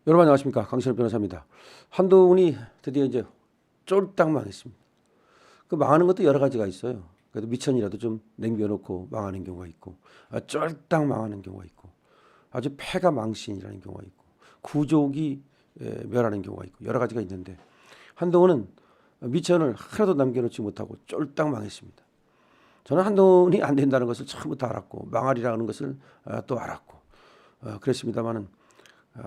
여러분 안녕하십니까, 강신업 변호사입니다. 한동훈이 드디어 이제 쫄딱 망했습니다. 그 망하는 것도 여러 가지가 있어요. 그래도 미천이라도 좀 남겨놓고 망하는 경우가 있고, 쫄딱 망하는 경우가 있고, 아주 패가 망신이라는 경우가 있고, 구족이 멸하는 경우가 있고, 여러 가지가 있는데 한동훈은 미천을 하나도 남겨놓지 못하고 쫄딱 망했습니다. 저는 한동훈이 안 된다는 것을 처음부터 알았고, 망하리라는 것을 또 알았고, 그랬습니다만은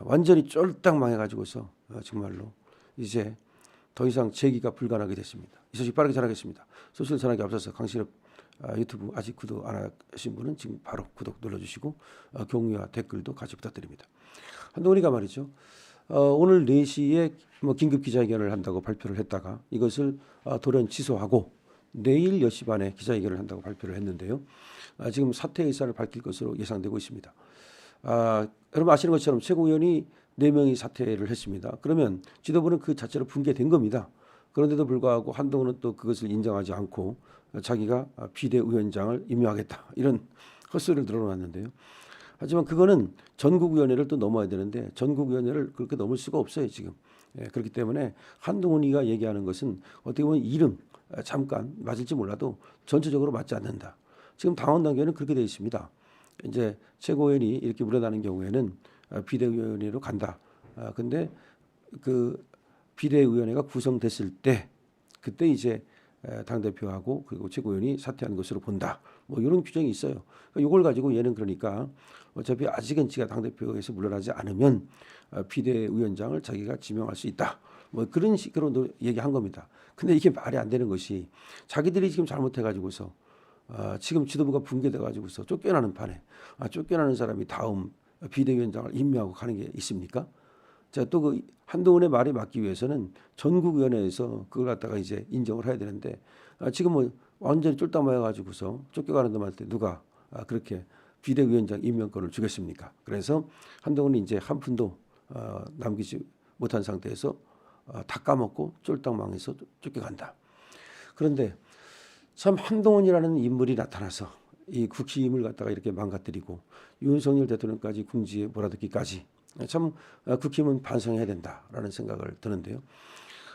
완전히 쫄딱 망해가지고서 정말로 이제 더 이상 재기가 불가능하게 됐습니다. 이 소식 빠르게 전하겠습니다. 소식을 전하기 앞서서 강신업 유튜브 아직 구독 안 하신 분은 지금 바로 구독 눌러주시고 공유와 댓글도 같이 부탁드립니다. 한동훈이가 말이죠. 오늘 4시에 뭐 긴급 기자회견을 한다고 발표를 했다가 이것을 돌연 취소하고 내일 10시 반에 기자회견을 한다고 발표를 했는데요. 지금 사퇴 의사를 밝힐 것으로 예상되고 있습니다. 여러분 아시는 것처럼 최고위원이 4명이 사퇴를 했습니다. 그러면 지도부는 그 자체로 붕괴된 겁니다. 그런데도 불구하고 한동훈은 또 그것을 인정하지 않고 자기가 비대위원장을 임명하겠다, 이런 헛소리를 늘어놨는데요. 하지만 그거는 전국위원회를 또 넘어야 되는데 전국위원회를 그렇게 넘을 수가 없어요 지금. 그렇기 때문에 한동훈이가 얘기하는 것은 어떻게 보면 이름 잠깐 맞을지 몰라도 전체적으로 맞지 않는다. 지금 당원 단계는 그렇게 되어 있습니다. 이제 최고위원이 이렇게 물러나는 경우에는 비대위원회로 간다. 근데 그 비대위원회가 구성됐을 때 그때 이제 당대표하고 그리고 최고위원이 사퇴하는 것으로 본다. 뭐 이런 규정이 있어요. 이걸 가지고 얘는 그러니까 어차피 아직은 지가 당대표에서 물러나지 않으면 비대위원장을 자기가 지명할 수 있다. 뭐 그런 식으로 얘기한 겁니다. 근데 이게 말이 안 되는 것이 자기들이 지금 잘못해가지고서 지금 지도부가 붕괴돼 가지고서 쫓겨나는 판에 쫓겨나는 사람이 다음 비대위원장을 임명하고 가는 게 있습니까? 자, 또 그 한동훈의 말이 맞기 위해서는 전국위원회에서 그걸 갖다가 이제 인정을 해야 되는데 지금 뭐 완전히 쫄딱 맞아 가지고서 쫓겨가는 놈한테 누가 그렇게 비대위원장 임명권을 주겠습니까? 그래서 한동훈이 이제 한 푼도 남기지 못한 상태에서 다 까먹고 쫄딱 망해서 쫓겨간다. 그런데 참 한동훈이라는 인물이 나타나서 이 국힘을 갖다가 이렇게 망가뜨리고 윤석열 대통령까지 궁지에 몰아넣기까지 참 국힘은 반성해야 된다라는 생각을 드는데요.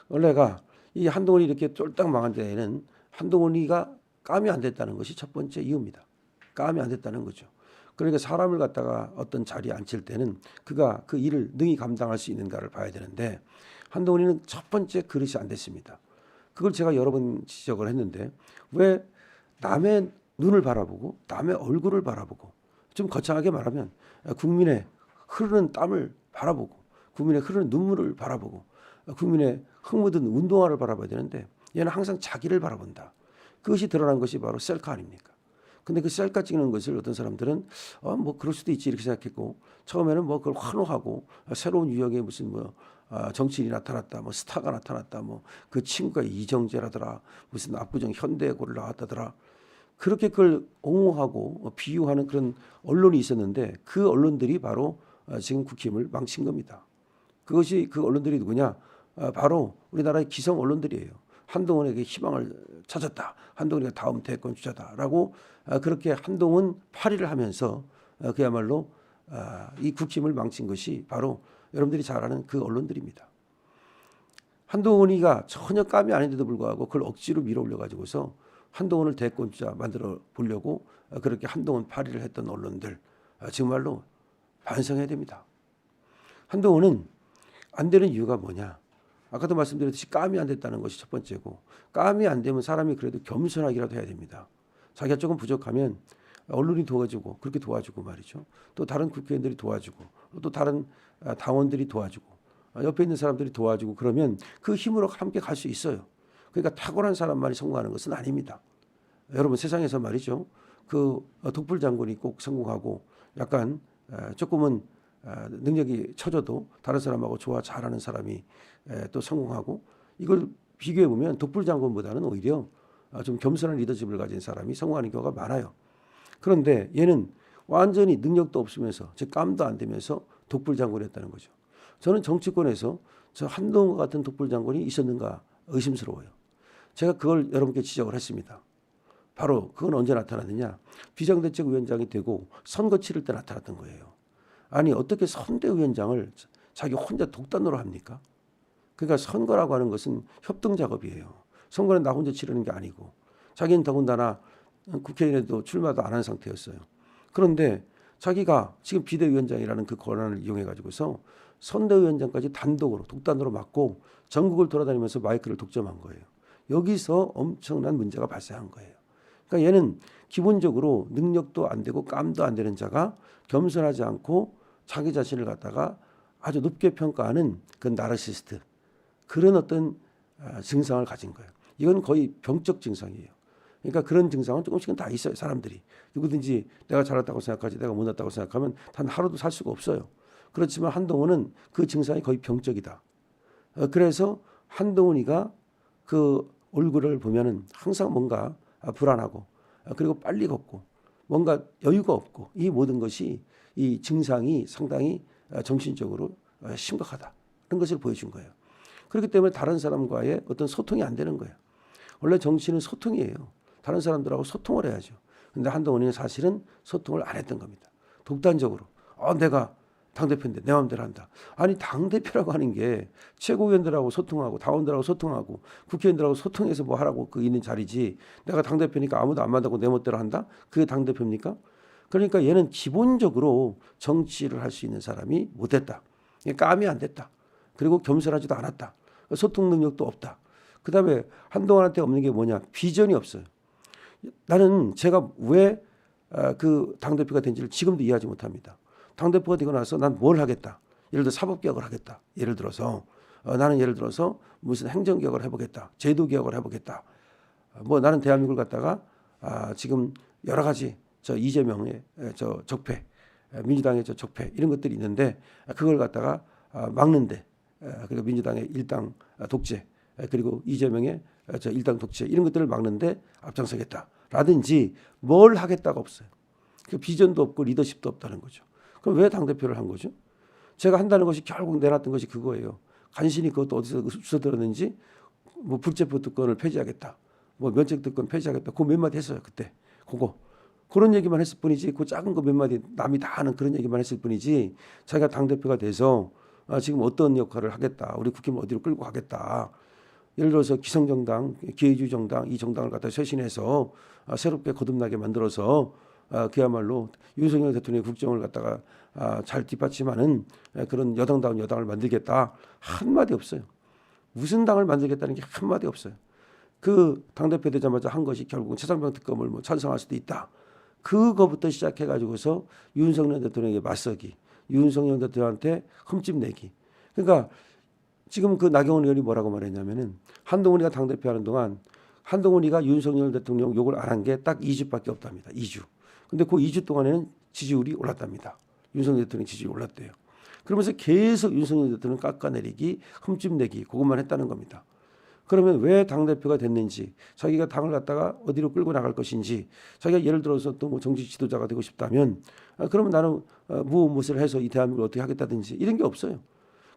원래가 이 한동훈이 이렇게 쫄딱 망한 데에는 한동훈이가 감이 안 됐다는 것이 첫 번째 이유입니다. 감이 안 됐다는 거죠. 그러니까 사람을 갖다가 어떤 자리에 앉힐 때는 그가 그 일을 능히 감당할 수 있는가를 봐야 되는데 한동훈이는 첫 번째 그릇이 안 됐습니다. 그걸 제가 여러 번 지적을 했는데 왜 남의 눈을 바라보고 남의 얼굴을 바라보고 좀 거창하게 말하면 국민의 흐르는 땀을 바라보고 국민의 흐르는 눈물을 바라보고 국민의 흙 묻은 운동화를 바라봐야 되는데 얘는 항상 자기를 바라본다. 그것이 드러난 것이 바로 셀카 아닙니까? 근데 그 셀카 찍는 것을 어떤 사람들은 뭐 그럴 수도 있지 이렇게 생각했고 처음에는 뭐 그걸 환호하고 새로운 유형의 무슨 뭐 정치인이 나타났다, 뭐 스타가 나타났다, 뭐 그 친구가 이정재라더라, 무슨 압구정 현대고를 나왔다더라. 그렇게 그걸 옹호하고 비유하는 그런 언론이 있었는데 그 언론들이 바로 지금 국힘을 망친 겁니다. 그것이 그 언론들이 누구냐? 바로 우리나라의 기성 언론들이에요. 한동훈에게 희망을 찾았다. 한동훈이가 다음 대권 주자다라고 그렇게 한동훈 파리를 하면서 그야말로 이 국힘을 망친 것이 바로 여러분들이 잘 아는 그 언론들입니다. 한동훈이가 전혀 감이 아닌데도 불구하고 그걸 억지로 밀어올려 가지고서 한동훈을 대권 주자 만들어 보려고 그렇게 한동훈 파리를 했던 언론들 정말로 반성해야 됩니다. 한동훈은 안 되는 이유가 뭐냐? 아까도 말씀드렸듯이 감이 안 됐다는 것이 첫 번째고, 감이 안 되면 사람이 그래도 겸손하기라도 해야 됩니다. 자기가 조금 부족하면 언론이 도와주고 그렇게 도와주고 말이죠. 또 다른 국회의원들이 도와주고 또 다른 당원들이 도와주고 옆에 있는 사람들이 도와주고 그러면 그 힘으로 함께 갈 수 있어요. 그러니까 탁월한 사람만이 성공하는 것은 아닙니다. 여러분 세상에서 말이죠. 그 독불 장군이 꼭 성공하고 약간 조금은 능력이 처져도 다른 사람하고 조화 잘하는 사람이 또 성공하고 이걸 비교해 보면 독불 장군보다는 오히려 좀 겸손한 리더십을 가진 사람이 성공하는 경우가 많아요. 그런데 얘는 완전히 능력도 없으면서 즉 감도 안 되면서 독불 장군이었다는 거죠. 저는 정치권에서 저 한동훈 같은 독불 장군이 있었는가 의심스러워요. 제가 그걸 여러분께 지적을 했습니다. 바로 그건 언제 나타났느냐? 비상대책위원장이 되고 선거 치를 때 나타났던 거예요. 아니 어떻게 선대위원장을 자기 혼자 독단으로 합니까? 그러니까 선거라고 하는 것은 협동 작업이에요. 선거는 나 혼자 치르는 게 아니고 자기는 더군다나 국회의원에도 출마도 안 한 상태였어요. 그런데 자기가 지금 비대위원장이라는 그 권한을 이용해 가지고서 선대위원장까지 단독으로 독단으로 맡고 전국을 돌아다니면서 마이크를 독점한 거예요. 여기서 엄청난 문제가 발생한 거예요. 그러니까 얘는 기본적으로 능력도 안 되고 깜도 안 되는 자가 겸손하지 않고 자기 자신을 갖다가 아주 높게 평가하는 그 나르시스트, 그런 어떤 증상을 가진 거예요. 이건 거의 병적 증상이에요. 그러니까 그런 증상은 조금씩은 다 있어요. 사람들이 누구든지 내가 잘났다고 생각하지 내가 못났다고 생각하면 단 하루도 살 수가 없어요. 그렇지만 한동훈은 그 증상이 거의 병적이다. 그래서 한동훈이가 그 얼굴을 보면은 항상 뭔가 불안하고 그리고 빨리 걷고 뭔가 여유가 없고 이 모든 것이 이 증상이 상당히 정신적으로 심각하다. 그런 것을 보여준 거예요. 그렇기 때문에 다른 사람과의 어떤 소통이 안 되는 거예요. 원래 정치는 소통이에요. 다른 사람들하고 소통을 해야죠. 근데 한동훈이는 사실은 소통을 안 했던 겁니다. 독단적으로 내가 당대표인데 내 마음대로 한다. 아니 당대표라고 하는 게 최고위원들하고 소통하고 당원들하고 소통하고 국회의원들하고 소통해서 뭐 하라고 그 있는 자리지, 내가 당대표니까 아무도 안 만나고 내 멋대로 한다? 그게 당대표입니까? 그러니까 얘는 기본적으로 정치를 할 수 있는 사람이 못됐다. 까미 안 됐다. 그리고 겸손하지도 않았다. 소통 능력도 없다. 그 다음에 한동훈한테 없는 게 뭐냐? 비전이 없어요. 나는 제가 왜 그 당대표가 된지를 지금도 이해하지 못합니다. 당대표가 되고 나서 난 뭘 하겠다. 예를 들어 사법개혁을 하겠다. 예를 들어서 나는 예를 들어서 무슨 행정개혁을 해보겠다. 제도개혁을 해보겠다. 뭐 나는 대한민국을 갖다가 지금 여러 가지 저 이재명의 저 적폐, 민주당의 저 적폐 이런 것들이 있는데 그걸 갖다가 막는데, 그리고 민주당의 일당 독재, 그리고 이재명의 저 일당 독재 이런 것들을 막는데 앞장서겠다라든지 뭘 하겠다가 없어요. 그 비전도 없고 리더십도 없다는 거죠. 그럼 왜 당대표를 한 거죠? 제가 한다는 것이 결국 내놨던 것이 그거예요. 간신히 그것도 어디서 주워 들었는지 뭐 불체포 특권을 폐지하겠다. 뭐 면책 특권 폐지하겠다. 그 몇 마디 했어요. 그때. 그런 얘기만 했을 뿐이지, 그 작은 거 몇 마디 남이 다 아는 그런 얘기만 했을 뿐이지, 자기가 당대표가 돼서 지금 어떤 역할을 하겠다. 우리 국힘을 어디로 끌고 가겠다. 예를 들어서 기성정당, 기회주의 정당, 이 정당을 갖다 쇄신해서 새롭게 거듭나게 만들어서 그야말로 윤석열 대통령의 국정을 갖다가 잘 뒷받침하는 그런 여당다운 여당을 만들겠다. 한마디 없어요. 무슨 당을 만들겠다는 게 한마디 없어요. 그 당대표 되자마자 한 것이 결국은 최상병 특검을 뭐 찬성할 수도 있다. 그거부터 시작해가지고서 윤석열 대통령에게 맞서기, 윤석열 대통령한테 흠집 내기. 그러니까 지금 그 나경원 의원이 뭐라고 말했냐면은 한동훈이가 당대표 하는 동안 한동훈이가 윤석열 대통령 욕을 안 한 게 딱 2주밖에 없답니다. 2주. 근데 그 2주 동안에는 지지율이 올랐답니다. 윤석열 대통령 지지율이 올랐대요. 그러면서 계속 윤석열 대통령 깎아내리기, 흠집 내기, 그것만 했다는 겁니다. 그러면 왜 당대표가 됐는지, 자기가 당을 갖다가 어디로 끌고 나갈 것인지, 자기가 예를 들어서 또 뭐 정치 지도자가 되고 싶다면 그러면 나는 무엇을 해서 이 대한민국을 어떻게 하겠다든지 이런 게 없어요.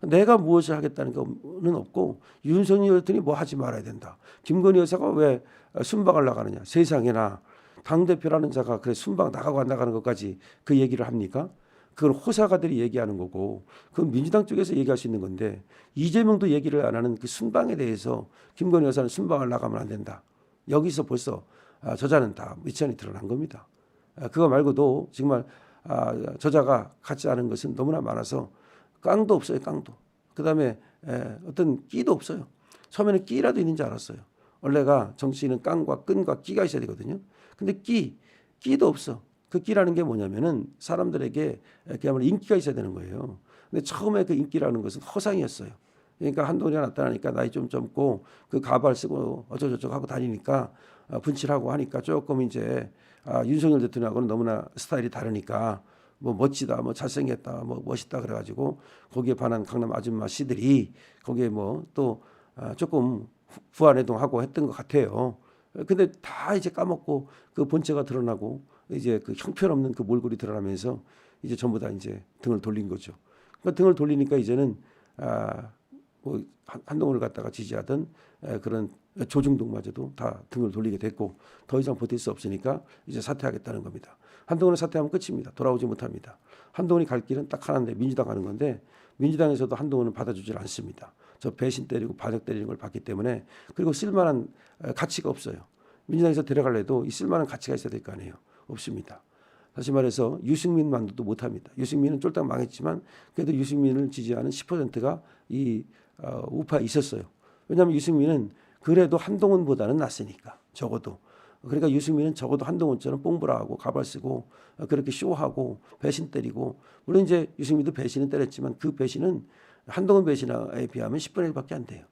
내가 무엇을 하겠다는 거는 없고, 윤석열 대통령이 뭐 하지 말아야 된다. 김건희 여사가 왜 순방을 나가느냐. 세상에나 당대표라는 자가 그래 순방 나가고 안 나가는 것까지 그 얘기를 합니까? 그건 호사가들이 얘기하는 거고, 그건 민주당 쪽에서 얘기할 수 있는 건데, 이재명도 얘기를 안 하는 그 순방에 대해서 김건희 여사는 순방을 나가면 안 된다. 여기서 벌써 저자는 다 미천이 드러난 겁니다. 그거 말고도 정말 저자가 같지 않은 것은 너무나 많아서 깡도 없어요. 깡도. 그다음에 어떤 끼도 없어요. 처음에는 끼라도 있는지 알았어요. 원래가 정치인은 깡과 끈과 끼가 있어야 되거든요. 근데 끼도 없어. 그 끼라는 게 뭐냐면은 사람들에게 그야말로 인기가 있어야 되는 거예요. 근데 처음에 그 인기라는 것은 허상이었어요. 그러니까 한동훈이가 나타나니까 나이 좀 젊고 그 가발 쓰고 어쩌고저쩌고 하고 다니니까 분칠하고 하니까 조금 이제 윤석열 대통령하고는 너무나 스타일이 다르니까 뭐 멋지다, 뭐 잘생겼다, 뭐 멋있다 그래가지고 거기에 반한 강남 아줌마 씨들이 거기에 뭐 또 조금 부안해동하고 했던 것 같아요. 근데 다 이제 까먹고 그 본체가 드러나고 이제 그 형편없는 그 몰골이 드러나면서 이제 전부 다 이제 등을 돌린 거죠. 그러니까 등을 돌리니까 이제는 뭐 한동훈을 갖다가 지지하던 그런 조중동마저도 다 등을 돌리게 됐고, 더 이상 버틸 수 없으니까 이제 사퇴하겠다는 겁니다. 한동훈은 사퇴하면 끝입니다. 돌아오지 못합니다. 한동훈이 갈 길은 딱 하나인데 민주당 가는 건데, 민주당에서도 한동훈은 받아주질 않습니다. 저 배신 때리고 반역 때리는 걸 봤기 때문에. 그리고 쓸만한 가치가 없어요. 민주당에서 데려갈래도 이 쓸만한 가치가 있어야 될 거 아니에요. 없습니다. 다시 말해서 유승민만도 못합니다. 유승민은 쫄딱 망했지만 그래도 유승민을 지지하는 10%가 이 우파에 있었어요. 왜냐하면 유승민은 그래도 한동훈보다는 낫으니까 적어도. 그러니까 유승민은 적어도 한동훈처럼 뽕보라하고 가발 쓰고 그렇게 쇼하고 배신 때리고, 물론 이제 유승민도 배신은 때렸지만 그 배신은 한동훈 배신에 비하면 10분의 1밖에 안 돼요.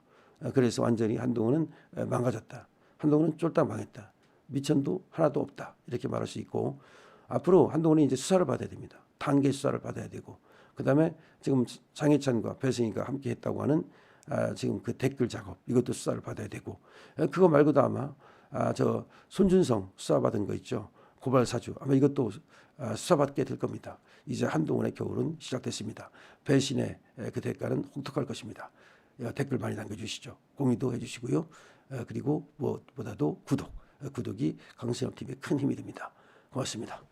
그래서 완전히 한동훈은 망가졌다. 한동훈은 쫄딱 망했다. 미천도 하나도 없다. 이렇게 말할 수 있고, 앞으로 한동훈이 이제 수사를 받아야 됩니다. 단계 수사를 받아야 되고, 그다음에 지금 장해찬과 배승희가 함께 했다고 하는 지금 그 댓글 작업, 이것도 수사를 받아야 되고, 그거 말고도 아마 저 손준성 수사받은 거 있죠. 고발 사주, 아마 이것도 수사받게 될 겁니다. 이제 한동훈의 겨울은 시작됐습니다. 배신의 그 대가는 혹독할 것입니다. 댓글 많이 남겨주시죠. 공유도 해주시고요. 그리고 무엇보다도 구독이 강신업 TV에 큰 힘이 됩니다. 고맙습니다.